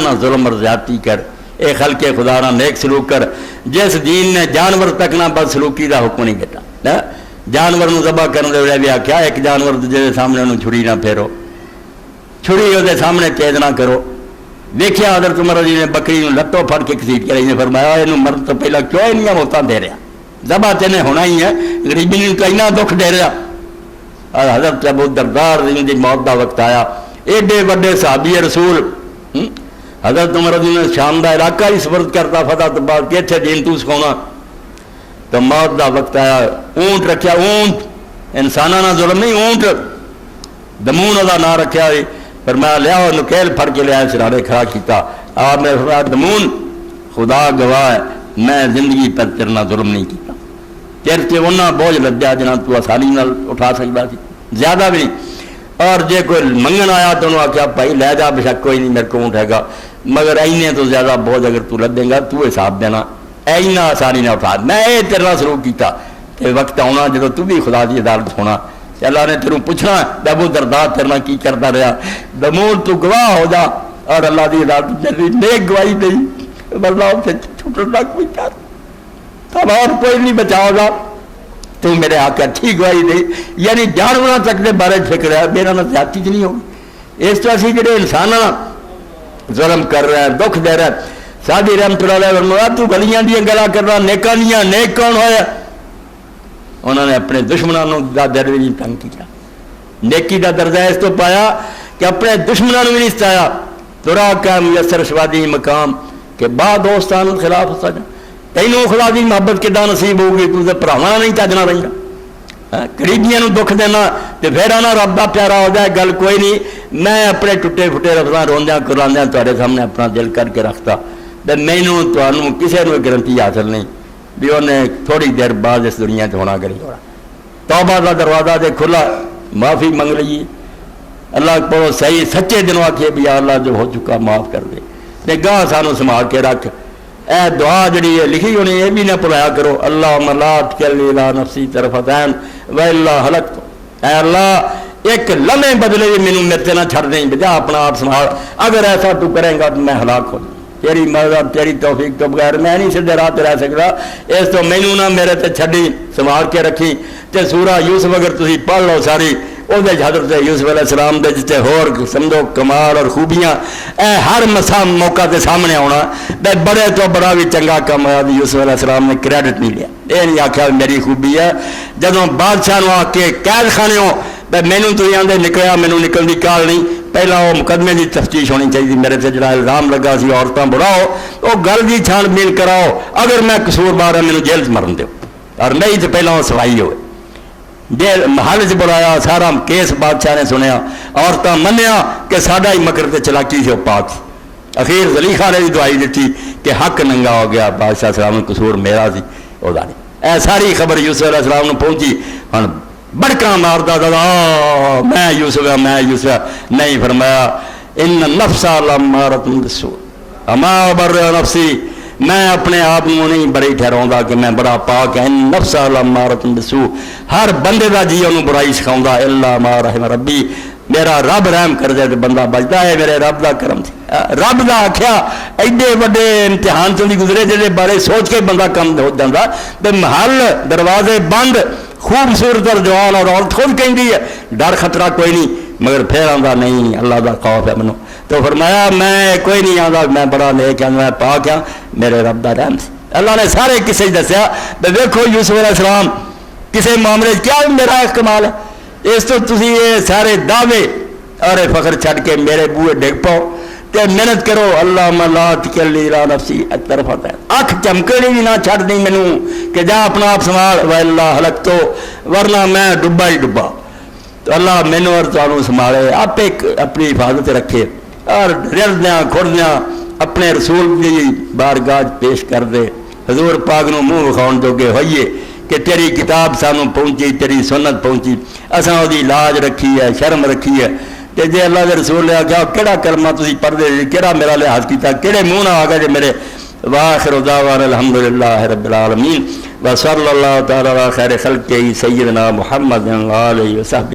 نہ ظلم اور زیادتی کر، اے خلق خدا نہ نیک سلوک کر۔ جس دین نے جانور تک نہ بد سلوکی دا حکم نہیں دیتا، جانور نو ذبح کرنے دے ویلے بھی آکھیا ایک جانور دے سامنے انہوں چھری نہ پھیرو، چھری وہ سامنے تیز نہ کرو۔ دیکھیا حضرت عمر رضی نے بکری نو لٹو پھڑ کے کسیٹ کے نے فرمایا انہوں مرد تو پہلا کیوں انہاں موتاں دے رہا، ذبح تینے ہونا ہی ہے، غریبی نے تو اتنا دکھ دے رہا۔ اور حضرت ابو دردار دی موت دا وقت آیا، ایڈے بڑے صحابی رسول حضرت عمر رضی نے شام دا علاقہ ہی سپرد کرتا فتح تو بعد کہ اتنے دین تو سکھاؤنا، تو موت دا وقت آیا، اونٹ رکھیا، اونٹ انسانہ نہ ظلم نہیں، اونٹ دمون دا نہ رکھیا ہے، فرمایا لیا اور نکیل پھڑ کے لیا سرانے کھڑا کیتا۔ آپ نے فرمایا دمون خدا گواہ ہے میں زندگی پر تیرنا ظلم نہیں کیتا، تیر سے انہاں بوجھ لدیا جنہاں تو آسانی نال اٹھا سکتا تھی، زیادہ بھی نہیں۔ اور جے کوئی منگن آیا تو انہوں آکھیا بھائی لے جا بشک کوئی نہیں میرے کو اونٹ ہے گا، مگر اینے تو زیادہ بوجھ اگر تو لدیں گا تو حساب دینا، اینا آسانی نہ اٹھا، میں اے تیرنا سلوک کیتا کہ وقت آنا جب تو بھی خدا دی عدالت ہونا، اللہ نے تیروں پوچھنا ابو دردار تیرنا کی کرتا رہا، دمون تو گواہ ہو جا اور اللہ دی عدالت تیری نیک گواہی نہیں، اللہ سے چھوٹنا کوئی کر تب اور کوئی نہیں بچاؤ گا، تو میرے حق اچھی گواہی نہیں، یعنی جانوروں تک کے بارے فکر ہے میرا نہ زیادتی نہیں ہوگی۔ اس تو اسی جڑے انسان ظلم کر رہا ہے دکھ دے رہا ہے، سادی رحمت اللہ علیہ فرمایا تو گلیاں دیا گلا کر رہا نیکاں دیاں، نیک کون ہویا؟ انہوں نے اپنے دشمنوں دا درجہ نہیں تنگ کیا، نیکی دا درجہ اس تو پایا کہ اپنے دشمنوں بھی نہیں ستایا، ترا کا میسر شوادی مقام کہ بعد دوستان خلاف ہو سکتا تینوں خدا دی محبت کدا نصیب ہوگی، تو تے بھراواں نہیں چجنا رہنا، قریبیاں نو دکھ دینا تے پھر آنا رب دا پیارا ہو جائے گل کوئی نہیں، میں اپنے ٹوٹے پھٹے لفظاں روندیاں کراندیاں تہاڈے سامنے اپنا دل کر کے رکھتا تے مینوں تانوں کسے نو گارنٹی حاصل نہیں بھی انہیں تھوڑی دیر بعد اس دنیا سے ہونا کہ نہیں ہونا۔ توبہ کا دروازہ دے کھلا، معافی منگ لیے، اللہ کو صحیح سچے دنوں آکھے بھی یا اللہ جو ہو چکا معاف کر دے، تے گاہ سانو سنبھال کے رکھ۔ اے دعا جڑی ہے لکھی ہونی یہ بھی نہ بھلایا کرو، اللہم لا تکلنی الی نفسی طرفۃ عین والا ہلکت، اے اللہ ایک لمحے بدلے مینوں میرے تے نہ چھڑ دیں، بجا اپنا آپ سنبھال، اگر ایسا تو کریں گا تو میں ہلاک ہو جاؤں، تیری مدد تیری توفیق تو بغیر میں نہیں سیدھے راہ تے رہ سکتا، اس تو مینوں نہ میرے تے چھڈی، سنبھال کے رکھی۔ تے سورہ یوسف اگر تسی پڑھ لو ساری، وہ حضرت یوسف علیہ السلام دے جتے ہور سمجھو کمال اور خوبیاں اے ہر مسا موقع دے سامنے آنا، تے بڑے تو بڑا بھی چنگا کام ہوا، یوسف علیہ السلام نے کریڈٹ نہیں لیا، یہ نہیں آخیا میری خوبی ہے، جدوں بادشاہ نو آ کے قید خانے ہو تے مینوں تو آدھے نکلیا مینوں نکلن دی کال نہیں، پہلا وہ مقدمے کی تفتیش ہونی چاہیے، میرے سے جڑا الزام لگا سی عورتیں بڑھاؤ وہ گل کی چھان بین کراؤ، اگر میں قصور بار ہے مینوں جیل مرن دیو، اور نہیں تو پہلا وہ سفائی ہوئے، جیل محل چ بلایا، سارا کیس بادشاہ نے سنیا، عورتیں منیا کہ ساڈا ہی مکر تے چلاکی سے وہ پاک سی، اخیر زلیخا نے بھی دعائی دیتی کہ حق ننگا ہو گیا، بادشاہ السلام قصور میرا سی وہ نہیں، اے ساری خبر یوسف علیہ السلام نے پہنچی، ہوں بڑکا ماردا دادا میں یوسف میں یوسف، نہیں فرمایا ان النفس لامارۃ بالسوء اما ابرئ نفسی، میں اپنے آپ کو نہیں بڑی ٹھہراؤں کہ میں بڑا پاک ہے، ان نفس لامارۃ بالسوء، ہر بندے دا جی انہوں برائی سکھاؤں الا ما رحم ربی، میرا رب رحم کر دے تو بندہ بچتا ہے، میرے رب دا کرم تھی، رب دا آکھیا ایڈے بڑے امتحان تو نہیں گزرے جہاں بارے سوچ کے بندہ کم ہو جاتا، تو محل دروازے بند، خوبصورت اور جوان اور عورت خود کہندی ہے ڈر خطرہ کوئی نہیں، مگر پھر آندا نہیں اللہ دا خوف ہے منو، تو فرمایا میں کوئی نہیں آندا میں بڑا نیک ہاں میں پاک ہاں، میرے رب دا رحم سی۔ اللہ نے سارے قصے دسیا، تو دیکھو یوسف علیہ السلام کسے معاملے کیا میرا کمال ہے، اس تو تسی یہ سارے دعوے اور فخر چھڈ کے میرے بوئے ڈگ پاؤ تے محنت کرو، اللہم لا تکلنی الی نفسی طرفۃ عین، اکھ چمکڑی بھی نہ چھڈ دیں مینوں کہ جا اپنا آپ سنبھال، والا ہلکتو ورنہ میں ڈبا ہی ڈبا، تو اللہ مینوں اور تانوں سنبھالے، آپ ایک اپنی حفاظت رکھے، اور رلدیاں کھڑدیاں اپنے رسول کی بارگاہ پیش کر دے، حضور پاک نو منہ وکھاؤن جوگے ہوئیے کہ تیری کتاب سانوں پہنچی، تیری سنت پہنچی، اساں دی لاج رکھی ہے، شرم رکھی ہے، کہ جے اللہ کے رسول نے آخیا کہڑا کلمہ تسی پڑھدے جی، کہڑا میرا لحاظ کیتا، کہڑے منہ نہ آ گئے جے میرے، واخر دعوانا الحمدللہ رب العالمین وصلی اللہ تعالی علی خیر خلقہ سیدنا محمد و آلہ وصحبہ۔